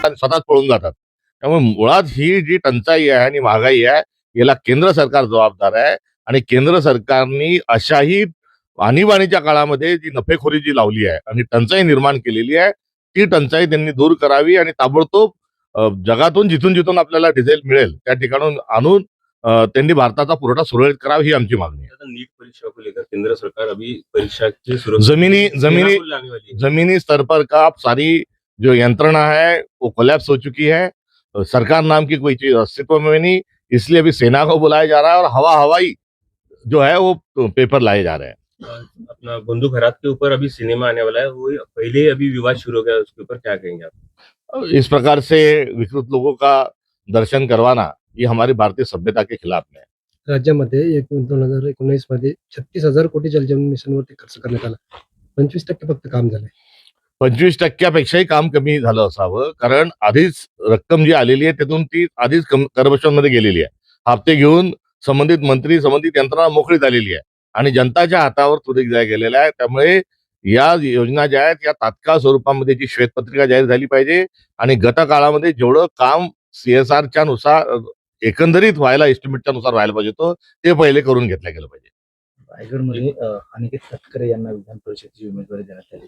स्वतःच पळून जातात. त्यामुळे मुळात ही जी टंचाई आहे आणि महागाई आहे, याला केंद्र सरकार जबाबदार आहे आणि केंद्र सरकारने अशाही आणीबाणीच्या काळामध्ये जी नफेखोरी जी लावली आहे आणि टंचाई निर्माण केलेली आहे, ती टंचाई त्यांनी दूर करावी आणि ताबडतोब जगातून जिथून आपल्याला डिझेल मिळेल त्या ठिकाणून आणून त्यांनी भारताचा पुरवठा सुरळीत करावा ही आमची मागणी आहे. नीट परीक्षा को लेकर केंद्र सरकार अभी परीक्षा की सुरक्षा जमीनी जमीनी लाने वाली है। जमीनी स्तर पर का सारी जो यंत्रणा है वो कोलैप्स हो चुकी है। सरकार नाम की कोई चीज अस्तित्व में नहीं, इसलिए अभी सेना को बुलाया जा रहा है और हवाई जो है वो पेपर लाए जा रहे हैं। अपना बंधु खैरात के ऊपर अभी सिनेमा आने वाला है, वो पहले ही अभी विवाद शुरू हो गया, उसके ऊपर क्या कहेंगे आप? इस प्रकार से विकृत लोगों का दर्शन करवाना ये हमारी भारतीय सभ्यता के खिलाफ में है। राज्यामध्ये 2019 मध्ये 36,000 कोटी जलजीवन मिशनवरती खर्च करण्यात आला. 25% फक्त काम झालंय. 25%पेक्षाही काम कमी झालं असावं, कारण आधीच रक्कम जी आलेली आहे त्यातून ती आधीच करप्शनमध्ये गेलेली आहे. हप्ते घेऊन संबंधित मंत्री संबंधित यंत्रणा मोकळी झालेली आहे आणि जनताच्या हातावर तुरीक गेलेला आहे. त्यामुळे या योजना ज्या आहेत या तात्काळ स्वरूपामध्ये जी श्वेतपत्रिका जाहीर झाली पाहिजे आणि गत काळामध्ये जेवढं काम CSRच्या नुसार एकंदरीत व्हायला एस्टिमेटच्या नुसार व्हायला पाहिजे ते पहिले करून घेतलं गेलं पाहिजे. रायगडमध्ये अनिकेत तटकरे यांना विधान परिषदेची उमेदवारी देण्यात आली.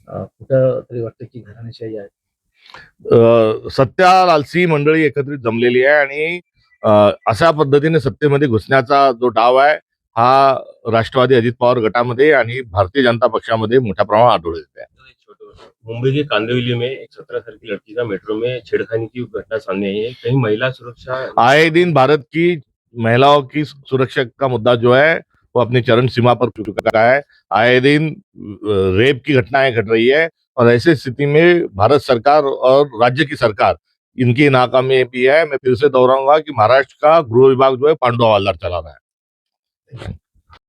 कुठं तरी वाटतं की घराणेशाही आहे. सत्ता लालसी मंडळी एकत्रित जमलेली आहे आणि अशा पद्धतीने सत्तेमध्ये घुसण्याचा जो डाव आहे हा राष्ट्रवादी अजित पवार गटामध्ये आणि भारतीय जनता पक्षामध्ये मोठ्या प्रमाणात आढळून येत आहे. मुंबई के कांदिवली में एक 17 साल की लड़की का मेट्रो में छेड़खानी की घटना सामने आई है। कहीं महिला सुरक्षा आए दिन भारत की महिलाओं की सुरक्षा का मुद्दा जो है वो अपनी चरम सीमा पर पहुंच चुका है। आए दिन रेप की घटनाएं घट रही है और ऐसी स्थिति में भारत सरकार और राज्य की सरकार इनकी नाकामी भी है। मैं फिर से दोहराऊंगा कि महाराष्ट्र का गृह विभाग जो है पांडु हवालदार चला रहा है।